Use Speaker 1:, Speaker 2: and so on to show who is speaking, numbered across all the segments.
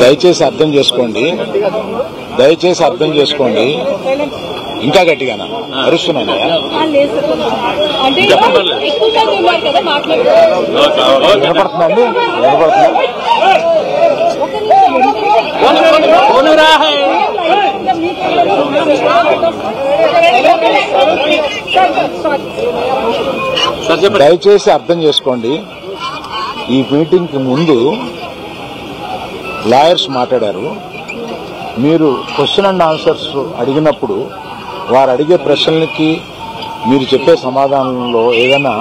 Speaker 1: దయచేసి అర్థం చేసుకోండి, దయచేసి అర్థం చేసుకోండి. ఇంకా గట్టిగానా అరుస్తున్నాను? వినపడుతుందండి, వినపడుతుంది. దయచేసి అర్థం చేసుకోండి. ఈ మీటింగ్ కి ముందు లాయర్స్ మాట్లాడారు. మీరు క్వశ్చన్ అండ్ ఆన్సర్స్ అడిగినప్పుడు వారు అడిగే ప్రశ్నలకి మీరు చెప్పే సమాధానంలో ఏదైనా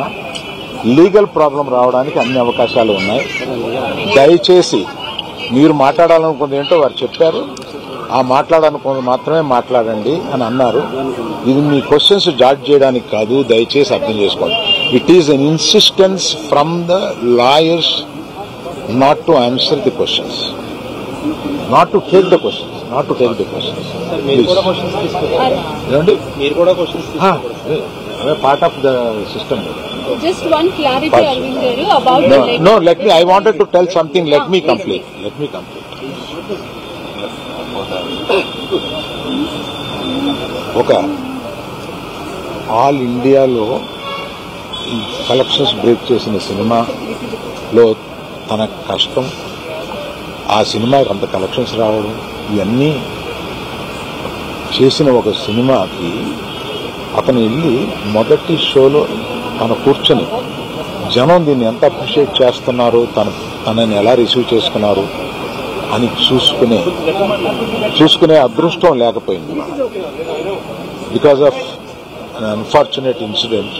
Speaker 1: లీగల్ ప్రాబ్లం రావడానికి అన్ని అవకాశాలు ఉన్నాయి. దయచేసి మీరు మాట్లాడాలనుకుంది ఏంటో వారు చెప్పారు, ఆ మాట్లాడాలనుకుంది మాత్రమే మాట్లాడండి అని అన్నారు. ఇది మీ క్వశ్చన్స్ జాడ్జ్ చేయడానికి కాదు, దయచేసి అర్థం చేసుకోండి. It is an insistence from the lawyers not to answer the questions, not to take the questions, not to take the questions. అదే part of the system.
Speaker 2: Just one clarity, Arvind Garu, about
Speaker 1: no, let me. I wanted to tell something. Let me complete. Okay. All ఇండియాలో collections break చేసిన సినిమాలో తన కష్టం, ఆ సినిమాకి అంత collections రావడం, ఇవన్నీ చేసిన ఒక సినిమాకి అతను వెళ్ళి మొదటి షోలో తన కూర్చొని జనం దీన్ని ఎంత అప్రిషియేట్ చేస్తున్నారు, తనని ఎలా రిసీవ్ చేసుకున్నారు అని చూసుకునే అదృష్టం లేకపోయింది. Because of an unfortunate incident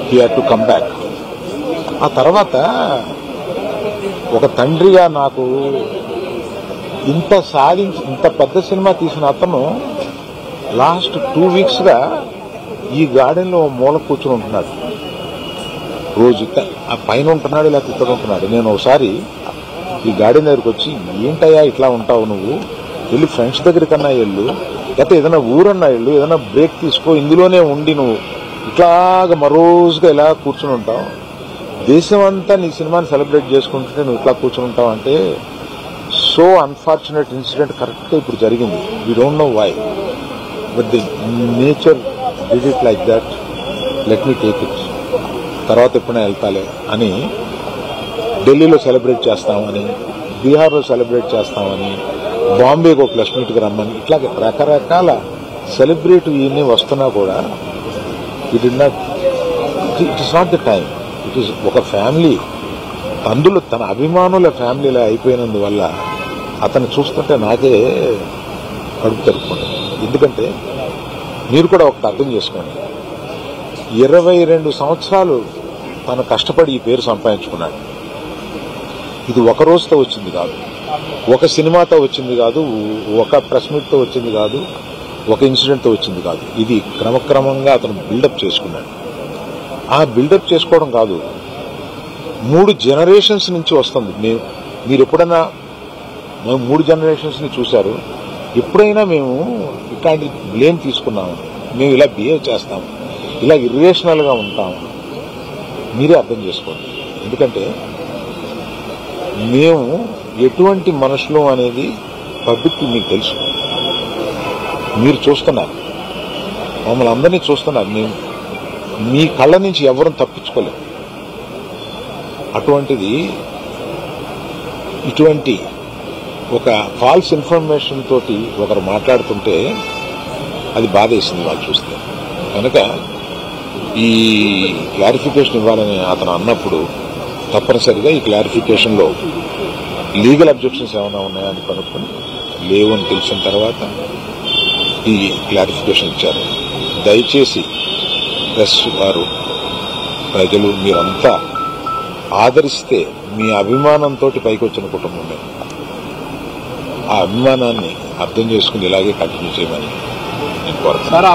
Speaker 1: he had to come back. ఆ తర్వాత ఒక తండ్రిగా నాకు ఇంత పెద్ద సినిమా తీసిన అతను లాస్ట్ 2 weeks గా ఈ గార్డెన్ లో మూల కూర్చుని ఉంటున్నాడు. రోజు ఆ పైన ఉంటున్నాడు, లేకపోతే ఇక్కడ ఉంటున్నాడు. నేను ఒకసారి ఈ గార్డెన్ దగ్గరికి వచ్చి, ఏంటయ్యా ఇట్లా ఉంటావు నువ్వు, వెళ్ళి ఫ్రెండ్స్ దగ్గర కన్నా వెళ్ళు, లేకపోతే ఏదైనా ఊరన్నా వెళ్ళు, ఏదైనా బ్రేక్ తీసుకో, ఇందులోనే ఉండి నువ్వు ఇట్లాగా మరోజుగా ఇలా కూర్చుని ఉంటావు, దేశం అంతా నీ సినిమాని సెలబ్రేట్ చేసుకుంటుంటే నువ్వు ఇట్లా కూర్చుని ఉంటావు అంటే, సో అన్ఫార్చునేట్ ఇన్సిడెంట్ కరెక్ట్గా ఇప్పుడు జరిగింది. We don't know why, but the nature did it like that. Let me take it, తర్వాత ఎప్పుడైనా వెళ్తాలే అని ఢిల్లీలో సెలబ్రేట్ చేస్తామని, బీహార్లో సెలబ్రేట్ చేస్తామని, బాంబేకి ఒక ప్లస్ మీట్కి రమ్మని, ఇట్లా రకరకాల సెలబ్రేట్ ఇవన్నీ వస్తున్నా కూడా it is not the time. It is ఒక ఫ్యామిలీ, అందులో తన అభిమానుల ఫ్యామిలీలా అయిపోయినందువల్ల అతను చూస్తుంటే నాకే కడుపు తరుపుకుంటుంది. ఎందుకంటే మీరు కూడా ఒకటి అర్థం చేసుకోండి, 22 సంవత్సరాలు తను కష్టపడి ఈ పేరు సంపాదించుకున్నాడు. ఇది ఒక రోజుతో వచ్చింది కాదు, ఒక సినిమాతో వచ్చింది కాదు, ఒక ప్రెస్ మీట్తో వచ్చింది కాదు, ఒక ఇన్సిడెంట్తో వచ్చింది కాదు. ఇది క్రమక్రమంగా అతను బిల్డప్ చేసుకున్నాడు. ఆ బిల్డప్ చేసుకోవడం కాదు, 3 generations నుంచి వస్తుంది. మీరు ఎప్పుడైనా 3 generations ని చూశారు? ఎప్పుడైనా మేము ఇట్లాంటి బ్లేమ్ తీసుకున్నాము, మేము ఇలా బిహేవ్ చేస్తాము, ఇలా ఇర్రేషనల్ గా ఉంటాము, మీరే అర్థం చేసుకోండి. ఎందుకంటే మేము ఎటువంటి మనుషులు అనేది పబ్లిక్ మీకు తెలుసు, మీరు చూస్తున్నారు, మమ్మల్ని అందరినీ చూస్తున్నారు. మేము మీ కళ్ళ నుంచి ఎవరూ తప్పించుకోలేము. అటువంటిది ఇటువంటి ఒక ఫాల్స్ ఇన్ఫర్మేషన్ తోటి ఒకరు మాట్లాడుతుంటే అది బాధేసింది వాళ్ళు చూస్తే. కనుక ఈ క్లారిఫికేషన్ ఇవ్వాలని అతను అన్నప్పుడు తప్పనిసరిగా ఈ క్లారిఫికేషన్లో లీగల్ అబ్జెక్షన్స్ ఏమైనా ఉన్నాయని కనుక్కొని లేవు అని తెలిసిన తర్వాత ఈ క్లారిఫికేషన్ ఇచ్చారు. దయచేసి ప్రెస్ వారు, ప్రజలు మీరంతా ఆదరిస్తే మీ అభిమానంతో పైకి వచ్చిన కుటుంబమే. ఆ అభిమానాన్ని అర్థం చేసుకుని ఇలాగే కంటిన్యూ చేయమని నేను కోరుతున్నాను.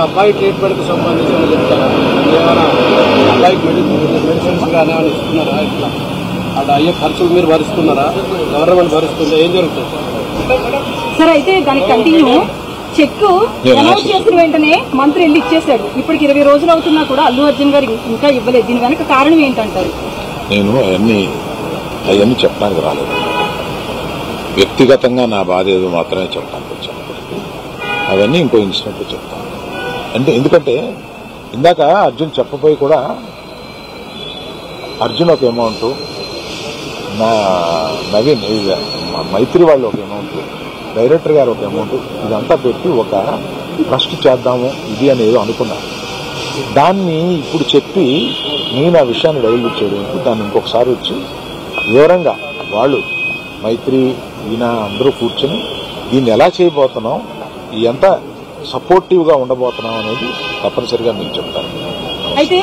Speaker 3: అబ్బాయి ట్రీట్మెంట్ కు సంబంధించిన అబ్బాయికి మెడిసిన్స్ కానీ ఇస్తున్నారా? ఇట్లా అటు అయ్యే ఖర్చులు మీరు భరిస్తున్నారా? గవర్నమెంట్ భరిస్తుందా? ఏం జరుగుతుంది
Speaker 2: సార్? అయితే దానికి కంటిన్యూ చెక్ అనౌన్స్ చేసిన వెంటనే మంత్రి వెళ్ళి ఇచ్చేశాడు. ఇప్పటికి 20 రోజులు అవుతున్నా కూడా అల్లు అర్జున్ గారు ఇంకా ఇవ్వలేదు. దీని వెనక కారణం ఏంటంటారు?
Speaker 1: నేను అవన్నీ చెప్పడానికి రాలేదు. వ్యక్తిగతంగా నా బాధ ఏదో మాత్రమే చెప్పడానికి వచ్చాను. అవన్నీ ఇంకో ఇన్సిడెంట్ చెప్తాను. ఎందుకంటే ఇందాక అర్జున్ చెప్పబోయి కూడా అర్జున్ ఒక అమౌంట్, నా నవీన్ మైత్రి వాళ్ళు ఒక అమౌంట్, డైరెక్టర్ గారు ఒక అమౌంట్, ఇదంతా పెట్టి ఒక ట్రస్ట్ చేద్దాము ఇది అనేది అనుకున్నాను. దాన్ని ఇప్పుడు చెప్పి నేను ఆ విషయాన్ని డైల్యూట్ చేయడానికి దాన్ని ఇంకొకసారి వచ్చి వివరంగా వాళ్ళు మైత్రి ఈయన అందరూ కూర్చొని దీన్ని ఎలా చేయబోతున్నాం, ఎంత సపోర్టివ్ గా ఉండబోతున్నాం అనేది తప్పనిసరిగా మీకు చెప్తాను.
Speaker 2: అయితే